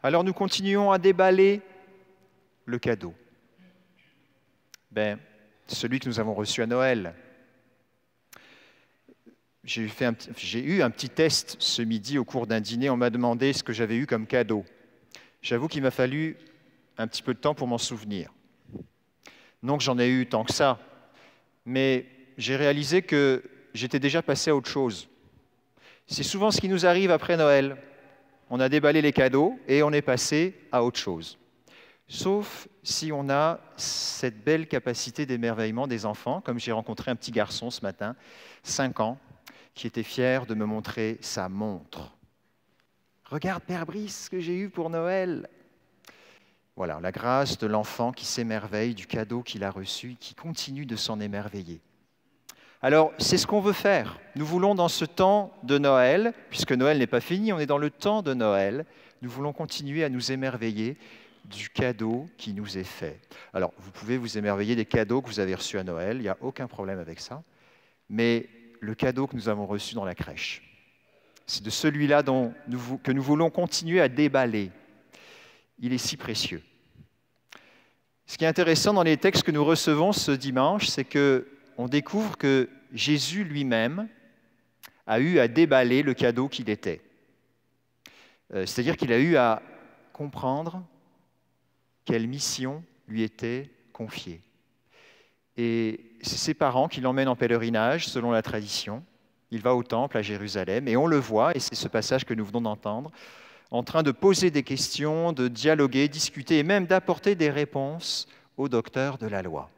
Alors nous continuons à déballer le cadeau. Celui que nous avons reçu à Noël. J'ai eu un petit test ce midi au cours d'un dîner. On m'a demandé ce que j'avais eu comme cadeau. J'avoue qu'il m'a fallu un petit peu de temps pour m'en souvenir. Non que j'en ai eu tant que ça, mais j'ai réalisé que j'étais déjà passé à autre chose. C'est souvent ce qui nous arrive après Noël. On a déballé les cadeaux et on est passé à autre chose. Sauf si on a cette belle capacité d'émerveillement des enfants, comme j'ai rencontré un petit garçon ce matin, 5 ans, qui était fier de me montrer sa montre. « Regarde, Père Brice, ce que j'ai eu pour Noël !» Voilà, la grâce de l'enfant qui s'émerveille du cadeau qu'il a reçu, qui continue de s'en émerveiller. Alors, c'est ce qu'on veut faire. Nous voulons, dans ce temps de Noël, puisque Noël n'est pas fini, on est dans le temps de Noël, nous voulons continuer à nous émerveiller du cadeau qui nous est fait. Alors, vous pouvez vous émerveiller des cadeaux que vous avez reçus à Noël, il n'y a aucun problème avec ça, mais le cadeau que nous avons reçu dans la crèche, c'est de celui-là que nous voulons continuer à déballer. Il est si précieux. Ce qui est intéressant dans les textes que nous recevons ce dimanche, c'est qu'on découvre que Jésus lui-même a eu à déballer le cadeau qu'il était. C'est-à-dire qu'il a eu à comprendre quelle mission lui était confiée. Et c'est ses parents qui l'emmènent en pèlerinage, selon la tradition. Il va au temple à Jérusalem, et on le voit, et c'est ce passage que nous venons d'entendre, en train de poser des questions, de dialoguer, discuter, et même d'apporter des réponses aux docteurs de la loi.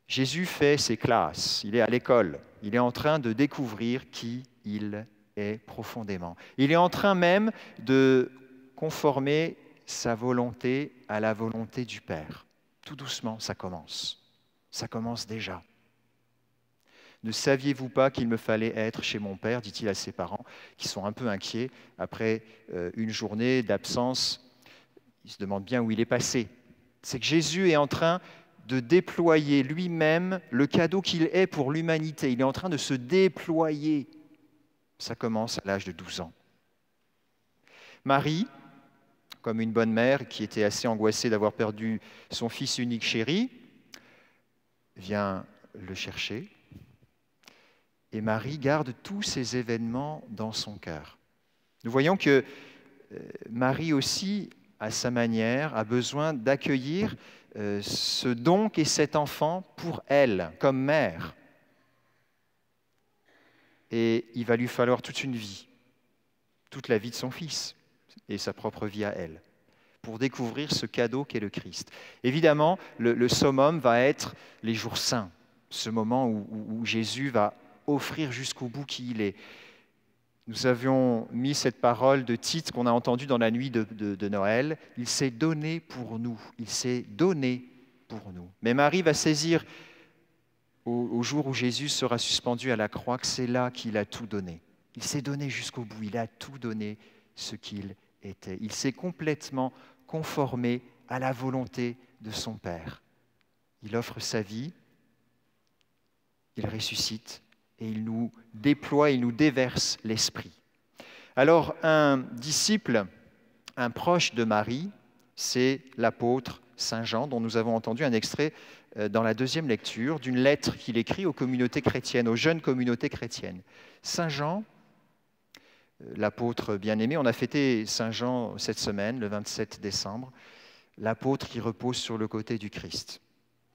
Jésus fait ses classes, il est à l'école, il est en train de découvrir qui il est profondément. Il est en train même de conformer sa volonté à la volonté du Père. Tout doucement, ça commence. Ça commence déjà. Ne saviez-vous pas qu'il me fallait être chez mon Père, dit-il à ses parents, qui sont un peu inquiets après une journée d'absence. Ils se demandent bien où il est passé. C'est que Jésus est en train de déployer lui-même le cadeau qu'il est pour l'humanité. Il est en train de se déployer. Ça commence à l'âge de 12 ans. Marie, comme une bonne mère qui était assez angoissée d'avoir perdu son fils unique chéri, vient le chercher. Et Marie garde tous ces événements dans son cœur. Nous voyons que Marie aussi, à sa manière, a besoin d'accueillir ce don qu'est cet enfant pour elle, comme mère. Et il va lui falloir toute une vie, toute la vie de son fils et sa propre vie à elle, pour découvrir ce cadeau qu'est le Christ. Évidemment, le summum va être les jours saints, ce moment où Jésus va offrir jusqu'au bout qui il est. Nous avions mis cette parole de titre qu'on a entendue dans la nuit de Noël. Il s'est donné pour nous. Il s'est donné pour nous. Mais Marie va saisir au jour où Jésus sera suspendu à la croix que c'est là qu'il a tout donné. Il s'est donné jusqu'au bout. Il a tout donné ce qu'il était. Il s'est complètement conformé à la volonté de son Père. Il offre sa vie, il ressuscite, et il nous déploie, il nous déverse l'Esprit. Alors, un disciple, un proche de Marie, c'est l'apôtre Saint Jean, dont nous avons entendu un extrait dans la deuxième lecture d'une lettre qu'il écrit aux communautés chrétiennes, aux jeunes communautés chrétiennes. Saint Jean, l'apôtre bien-aimé, on a fêté Saint Jean cette semaine, le 27 décembre, l'apôtre qui repose sur le côté du Christ.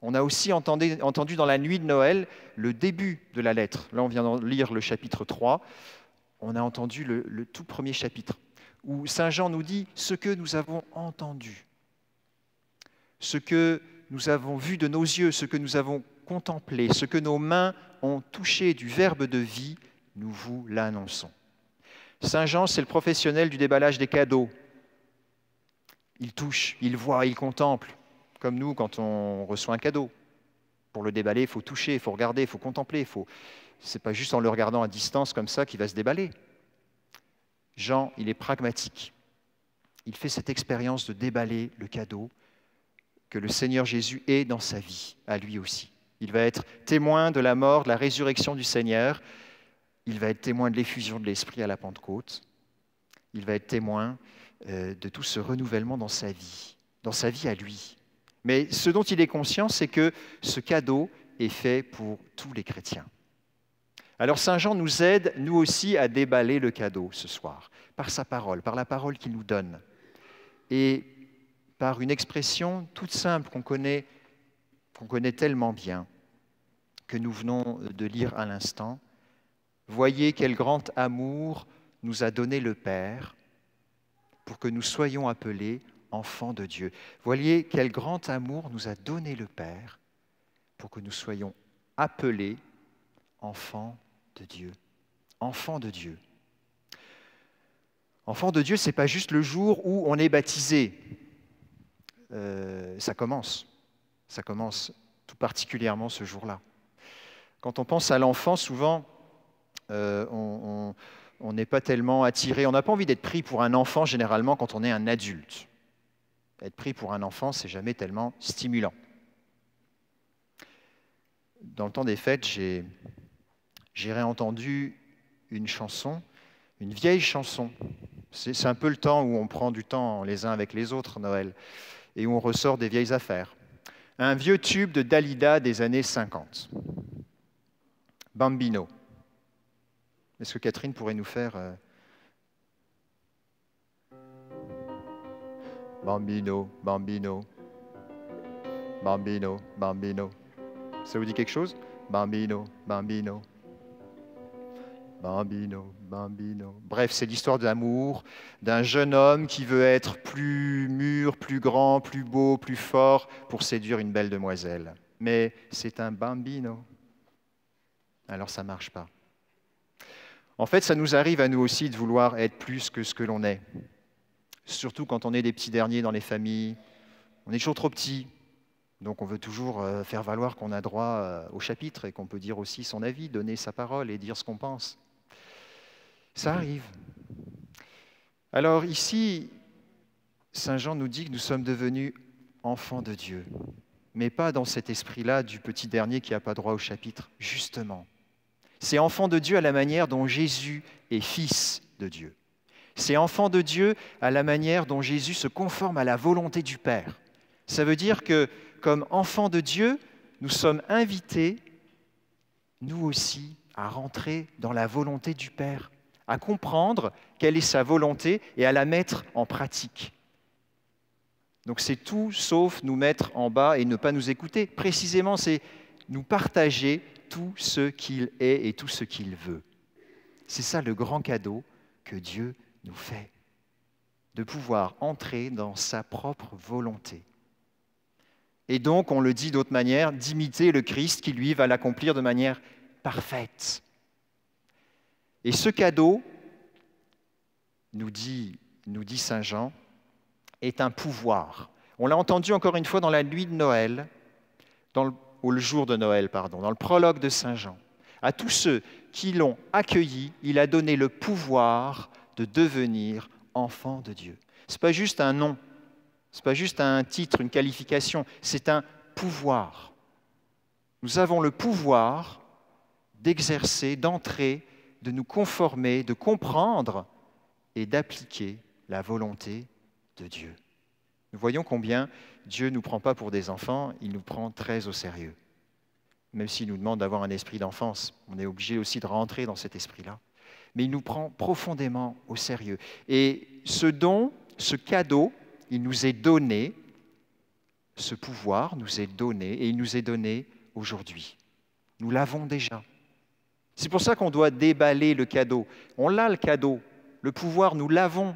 On a aussi entendu dans la nuit de Noël le début de la lettre. Là, on vient de lire le chapitre 3. On a entendu le tout premier chapitre, où Saint Jean nous dit ce que nous avons entendu, ce que nous avons vu de nos yeux, ce que nous avons contemplé, ce que nos mains ont touché du verbe de vie, nous vous l'annonçons. Saint Jean, c'est le professionnel du déballage des cadeaux. Il touche, il voit, il contemple. Comme nous, quand on reçoit un cadeau. Pour le déballer, il faut toucher, il faut regarder, il faut contempler. Ce n'est pas juste en le regardant à distance comme ça qu'il va se déballer. Jean, il est pragmatique. Il fait cette expérience de déballer le cadeau que le Seigneur Jésus est dans sa vie, à lui aussi. Il va être témoin de la mort, de la résurrection du Seigneur. Il va être témoin de l'effusion de l'Esprit à la Pentecôte. Il va être témoin de tout ce renouvellement dans sa vie à lui. Mais ce dont il est conscient, c'est que ce cadeau est fait pour tous les chrétiens. Alors Saint Jean nous aide, nous aussi, à déballer le cadeau ce soir, par sa parole, par la parole qu'il nous donne, et par une expression toute simple qu'on connaît tellement bien, que nous venons de lire à l'instant. Voyez quel grand amour nous a donné le Père pour que nous soyons appelés enfants de Dieu. Voyez quel grand amour nous a donné le Père pour que nous soyons appelés enfants de Dieu. Enfants de Dieu. Enfants de Dieu, ce n'est pas juste le jour où on est baptisé. Ça commence tout particulièrement ce jour-là. Quand on pense à l'enfant, souvent, on n'est pas tellement attiré, on n'a pas envie d'être pris pour un enfant généralement quand on est un adulte. Être pris pour un enfant, c'est jamais tellement stimulant. Dans le temps des fêtes, j'ai réentendu une chanson, une vieille chanson. C'est un peu le temps où on prend du temps les uns avec les autres, Noël, et où on ressort des vieilles affaires. Un vieux tube de Dalida des années 50. Bambino. Est-ce que Catherine pourrait nous faire Bambino, Bambino, Bambino, Bambino. Ça vous dit quelque chose? Bambino, Bambino, Bambino, Bambino. Bref, c'est l'histoire d'amour d'un jeune homme qui veut être plus mûr, plus grand, plus beau, plus fort pour séduire une belle demoiselle. Mais c'est un bambino. Alors ça ne marche pas. En fait, ça nous arrive à nous aussi de vouloir être plus que ce que l'on est. Surtout quand on est des petits derniers dans les familles. On est toujours trop petits. Donc on veut toujours faire valoir qu'on a droit au chapitre et qu'on peut dire aussi son avis, donner sa parole et dire ce qu'on pense. Ça arrive. Alors ici, Saint Jean nous dit que nous sommes devenus enfants de Dieu, mais pas dans cet esprit-là du petit dernier qui n'a pas droit au chapitre, justement. C'est enfant de Dieu à la manière dont Jésus est fils de Dieu. C'est enfant de Dieu à la manière dont Jésus se conforme à la volonté du Père. Ça veut dire que, comme enfants de Dieu, nous sommes invités, nous aussi, à rentrer dans la volonté du Père, à comprendre quelle est sa volonté et à la mettre en pratique. Donc c'est tout sauf nous mettre en bas et ne pas nous écouter. Précisément, c'est nous partager tout ce qu'il est et tout ce qu'il veut. C'est ça le grand cadeau que Dieu nous fait, de pouvoir entrer dans sa propre volonté. Et donc, on le dit d'autre manière, d'imiter le Christ qui, lui, va l'accomplir de manière parfaite. Et ce cadeau, nous dit Saint Jean, est un pouvoir. On l'a entendu encore une fois dans la nuit de Noël, le jour de Noël, dans le prologue de Saint Jean. À tous ceux qui l'ont accueilli, il a donné le pouvoir de devenir enfants de Dieu. Ce n'est pas juste un nom, ce n'est pas juste un titre, une qualification, c'est un pouvoir. Nous avons le pouvoir d'exercer, d'entrer, de nous conformer, de comprendre et d'appliquer la volonté de Dieu. Nous voyons combien Dieu ne nous prend pas pour des enfants, il nous prend très au sérieux. Même s'il nous demande d'avoir un esprit d'enfance, on est obligé aussi de rentrer dans cet esprit-là. Mais il nous prend profondément au sérieux. Et ce don, ce cadeau, il nous est donné, ce pouvoir nous est donné, et il nous est donné aujourd'hui. Nous l'avons déjà. C'est pour ça qu'on doit déballer le cadeau. On l'a le cadeau, le pouvoir, nous l'avons.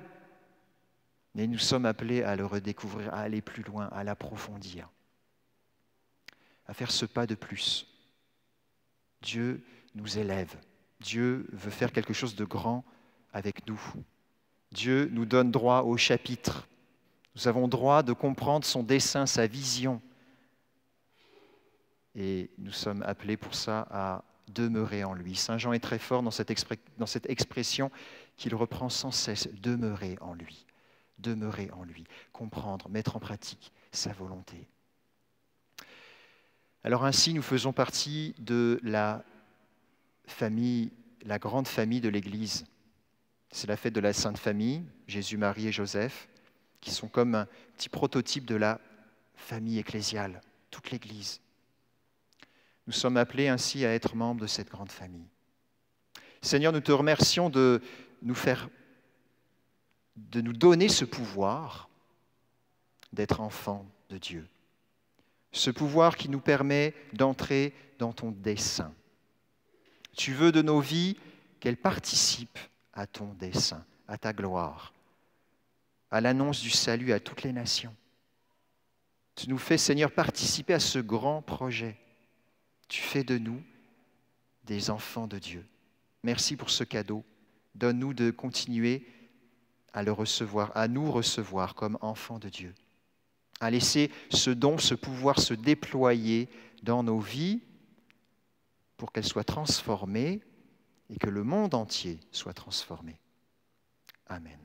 Mais nous sommes appelés à le redécouvrir, à aller plus loin, à l'approfondir, à faire ce pas de plus. Dieu nous élève. Dieu veut faire quelque chose de grand avec nous. Dieu nous donne droit au chapitre. Nous avons droit de comprendre son dessein, sa vision. Et nous sommes appelés pour ça à demeurer en lui. Saint Jean est très fort dans cette expression qu'il reprend sans cesse, demeurer en lui. Demeurer en lui, comprendre, mettre en pratique sa volonté. Alors ainsi, nous faisons partie de la famille, la grande famille de l'Église. C'est la fête de la Sainte Famille, Jésus, Marie et Joseph, qui sont comme un petit prototype de la famille ecclésiale, toute l'Église. Nous sommes appelés ainsi à être membres de cette grande famille. Seigneur, nous te remercions de nous donner ce pouvoir d'être enfants de Dieu. Ce pouvoir qui nous permet d'entrer dans ton dessein. Tu veux de nos vies qu'elles participent à ton dessein, à ta gloire, à l'annonce du salut à toutes les nations. Tu nous fais, Seigneur, participer à ce grand projet. Tu fais de nous des enfants de Dieu. Merci pour ce cadeau. Donne-nous de continuer à le recevoir, à nous recevoir comme enfants de Dieu, à laisser ce don, ce pouvoir se déployer dans nos vies pour qu'elles soient transformées et que le monde entier soit transformé. Amen.